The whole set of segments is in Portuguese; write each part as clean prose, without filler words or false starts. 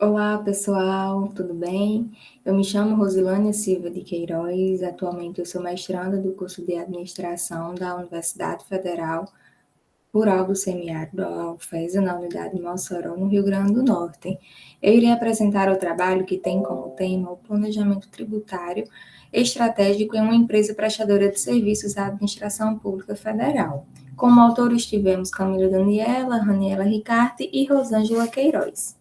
Olá, pessoal, tudo bem? Eu me chamo Rosilânia Silva de Queiroz. Atualmente eu sou mestranda do curso de Administração da Universidade Federal Rural do Semiárido, a UFESA, na unidade de Mossoró, no Rio Grande do Norte. Eu irei apresentar o trabalho que tem como tema o planejamento tributário estratégico em uma empresa prestadora de serviços à Administração Pública Federal. Como autores tivemos Camila Daniela, Raniela Ricarte e Rosângela Queiroz.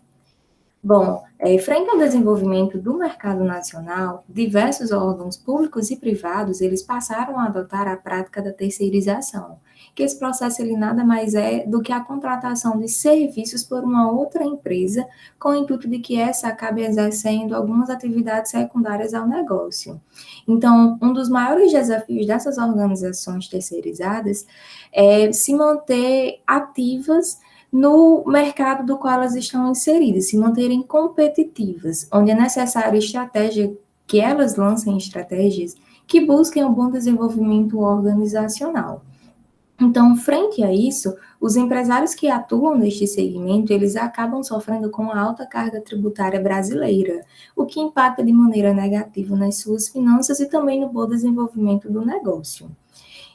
Bom, frente ao desenvolvimento do mercado nacional, diversos órgãos públicos e privados, eles passaram a adotar a prática da terceirização, que esse processo ele nada mais é do que a contratação de serviços por uma outra empresa, com o intuito de que essa acabe exercendo algumas atividades secundárias ao negócio. Então, um dos maiores desafios dessas organizações terceirizadas é se manter ativas no mercado do qual elas estão inseridas, se manterem competitivas, onde é necessário estratégia que elas lancem estratégias que busquem o bom desenvolvimento organizacional. Então, frente a isso, os empresários que atuam neste segmento, eles acabam sofrendo com a alta carga tributária brasileira, o que impacta de maneira negativa nas suas finanças e também no bom desenvolvimento do negócio.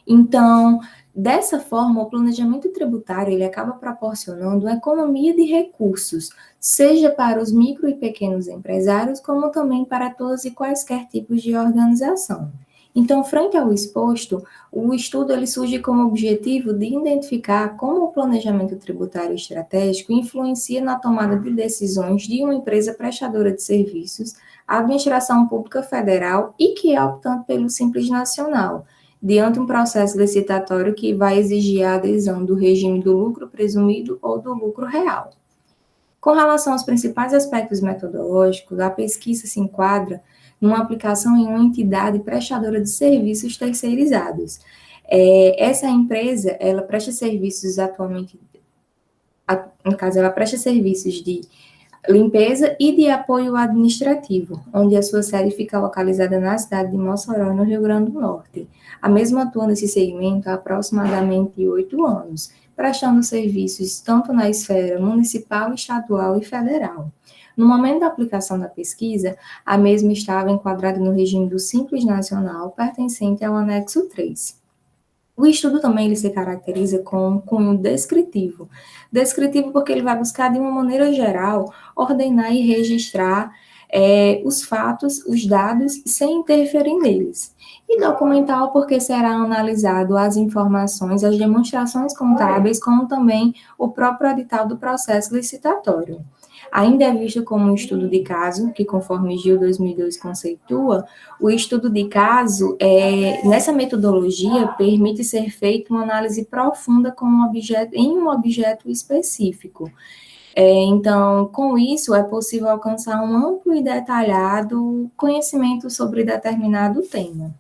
Então, dessa forma, o planejamento tributário ele acaba proporcionando uma economia de recursos, seja para os micro e pequenos empresários, como também para todos e quaisquer tipos de organização. Então, frente ao exposto, o estudo ele surge como objetivo de identificar como o planejamento tributário estratégico influencia na tomada de decisões de uma empresa prestadora de serviços, a administração pública federal e que é optante pelo Simples Nacional, diante um processo licitatório que vai exigir a adesão do regime do lucro presumido ou do lucro real. Com relação aos principais aspectos metodológicos, a pesquisa se enquadra numa aplicação em uma entidade prestadora de serviços terceirizados. Essa empresa, ela presta serviços atualmente, no caso, ela presta serviços de limpeza e de apoio administrativo, onde a sua sede fica localizada na cidade de Mossoró, no Rio Grande do Norte. A mesma atua nesse segmento há aproximadamente 8 anos, prestando serviços tanto na esfera municipal, estadual e federal. No momento da aplicação da pesquisa, a mesma estava enquadrada no regime do Simples Nacional, pertencente ao anexo 3. O estudo também ele se caracteriza com um cunho descritivo. Descritivo porque ele vai buscar, de uma maneira geral, ordenar e registrar os fatos, os dados, sem interferir neles. E documental porque será analisado as informações, as demonstrações contábeis, como também o próprio edital do processo licitatório. Ainda é visto como um estudo de caso, que conforme Gil 2002 conceitua, o estudo de caso, nessa metodologia, permite ser feita uma análise profunda com em um objeto específico. Então, com isso, é possível alcançar um amplo e detalhado conhecimento sobre determinado tema.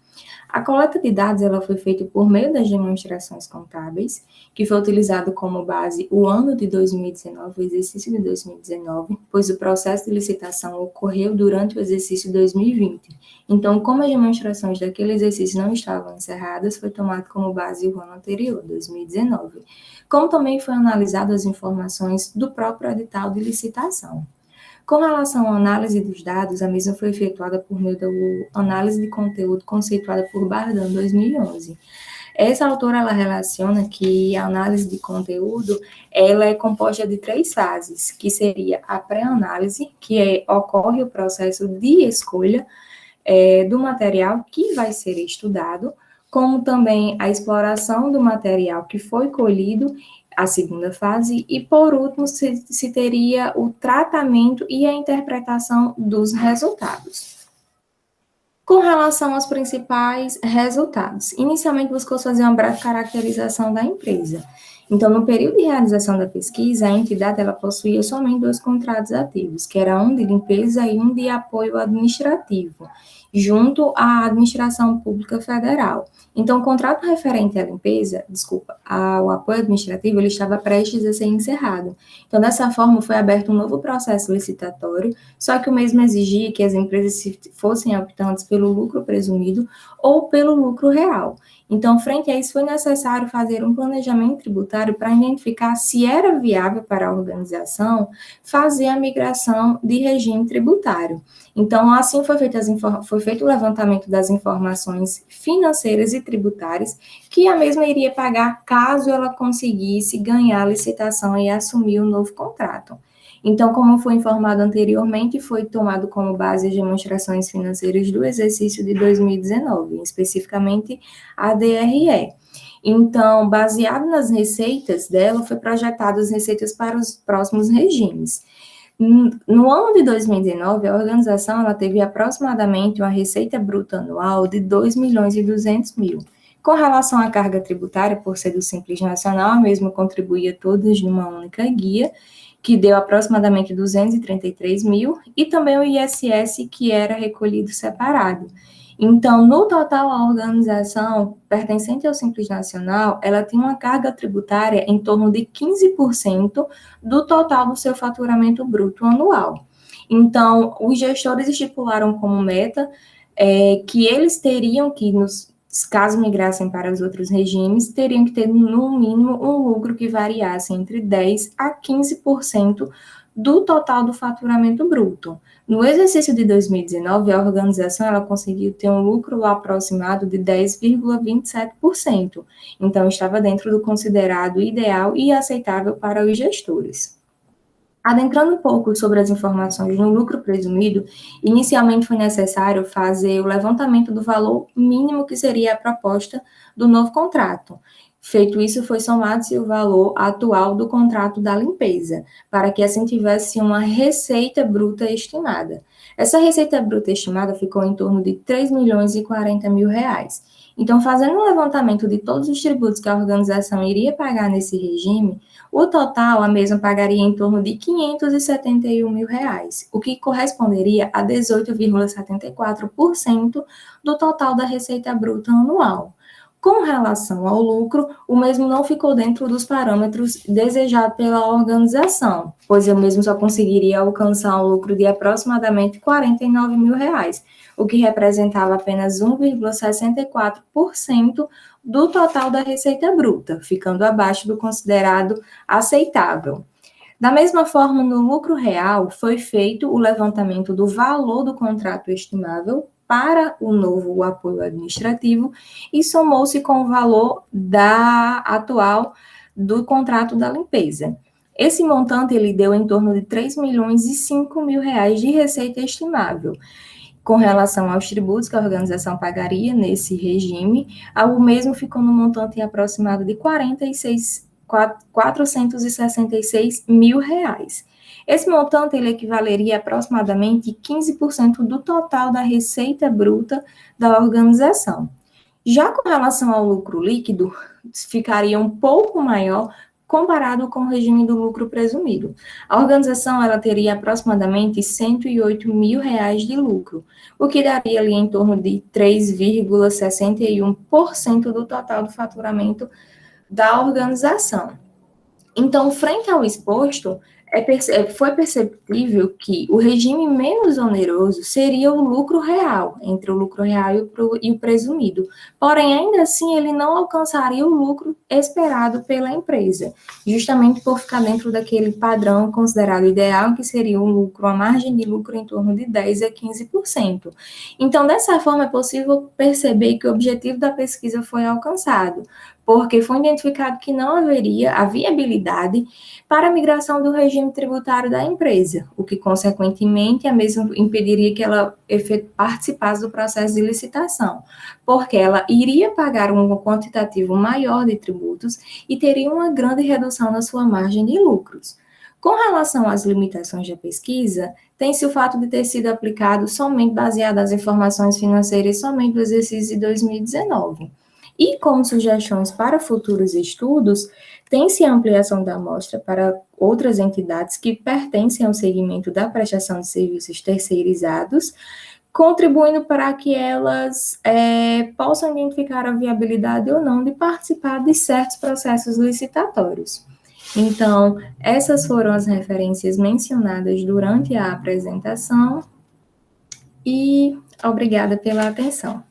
A coleta de dados ela foi feita por meio das demonstrações contábeis, que foi utilizado como base o ano de 2019, o exercício de 2019, pois o processo de licitação ocorreu durante o exercício 2020. Então, como as demonstrações daquele exercício não estavam encerradas, foi tomado como base o ano anterior, 2019. Como também foi analisado as informações do próprio edital de licitação. Com relação à análise dos dados, a mesma foi efetuada por meio da análise de conteúdo conceituada por Bardan, em 2011. Essa autora ela relaciona que a análise de conteúdo ela é composta de 3 fases, que seria a pré-análise, que ocorre o processo de escolha do material que vai ser estudado, como também a exploração do material que foi colhido, a segunda fase, e por último se teria o tratamento e a interpretação dos resultados. Com relação aos principais resultados, inicialmente buscou-se fazer uma breve caracterização da empresa. Então, no período de realização da pesquisa, a entidade ela possuía somente 2 contratos ativos, que era um de limpeza e um de apoio administrativo. junto à Administração Pública Federal. Então, o contrato referente à ao apoio administrativo, ele estava prestes a ser encerrado. Então, dessa forma, foi aberto um novo processo licitatório, só que o mesmo exigia que as empresas fossem optantes pelo lucro presumido ou pelo lucro real. Então, frente a isso, foi necessário fazer um planejamento tributário para identificar se era viável para a organização fazer a migração de regime tributário. Então, assim foi feito o levantamento das informações financeiras e tributárias que a mesma iria pagar caso ela conseguisse ganhar a licitação e assumir o novo contrato. Então, como foi informado anteriormente, foi tomado como base as demonstrações financeiras do exercício de 2019, especificamente a DRE. Então, baseado nas receitas dela, foi projetado as receitas para os próximos regimes. No ano de 2019, a organização ela teve aproximadamente uma receita bruta anual de 2 milhões e 200 mil. Com relação à carga tributária, por ser do Simples Nacional, a mesma contribuía todas numa única guia, que deu aproximadamente 233 mil, e também o ISS, que era recolhido separado. Então, no total, a organização pertencente ao Simples Nacional, ela tem uma carga tributária em torno de 15% do total do seu faturamento bruto anual. Então, os gestores estipularam como meta que eles teriam que, caso migrassem para os outros regimes, teriam que ter, no mínimo, um lucro que variasse entre 10% a 15% do total do faturamento bruto. No exercício de 2019, a organização ela conseguiu ter um lucro aproximado de 10,27%. Então, estava dentro do considerado ideal e aceitável para os gestores. Adentrando um pouco sobre as informações no lucro presumido, inicialmente foi necessário fazer o levantamento do valor mínimo que seria a proposta do novo contrato. Feito isso, foi somado-se o valor atual do contrato da limpeza, para que assim tivesse uma receita bruta estimada. Essa receita bruta estimada ficou em torno de 3 milhões e 40 mil reais. Então, fazendo um levantamento de todos os tributos que a organização iria pagar nesse regime, o total, a mesma pagaria em torno de 571 mil reais, o que corresponderia a 18,74% do total da receita bruta anual. Com relação ao lucro, o mesmo não ficou dentro dos parâmetros desejados pela organização, pois eu mesmo só conseguiria alcançar um lucro de aproximadamente 49 mil reais, o que representava apenas 1,64% do total da receita bruta, ficando abaixo do considerado aceitável. Da mesma forma, no lucro real, foi feito o levantamento do valor do contrato estimável para o novo apoio administrativo e somou-se com o valor atual do contrato da limpeza. Esse montante ele deu em torno de 3 milhões e 5 mil reais de receita estimável. Com relação aos tributos que a organização pagaria nesse regime, o mesmo ficou no montante aproximado de 466 mil reais. Esse montante ele equivaleria a aproximadamente 15% do total da receita bruta da organização. Já com relação ao lucro líquido, ficaria um pouco maior comparado com o regime do lucro presumido. A organização ela teria aproximadamente 108 mil reais de lucro, o que daria ali em torno de 3,61% do total do faturamento da organização. Então, frente ao exposto, foi perceptível que o regime menos oneroso seria o lucro real, entre o lucro real e o presumido. Porém, ainda assim, ele não alcançaria o lucro esperado pela empresa, justamente por ficar dentro daquele padrão considerado ideal, que seria um lucro, a margem de lucro em torno de 10% a 15%. Então, dessa forma, é possível perceber que o objetivo da pesquisa foi alcançado, porque foi identificado que não haveria a viabilidade para a migração do regime tributário da empresa, o que, consequentemente, a mesma impediria que ela participasse do processo de licitação, porque ela iria pagar um quantitativo maior de tributos e teria uma grande redução na sua margem de lucros. Com relação às limitações da pesquisa, tem-se o fato de ter sido aplicado somente baseado nas informações financeiras somente do exercício de 2019. E como sugestões para futuros estudos, tem-se a ampliação da amostra para outras entidades que pertencem ao segmento da prestação de serviços terceirizados, contribuindo para que elas possam identificar a viabilidade ou não de participar de certos processos licitatórios. Então, essas foram as referências mencionadas durante a apresentação e obrigada pela atenção.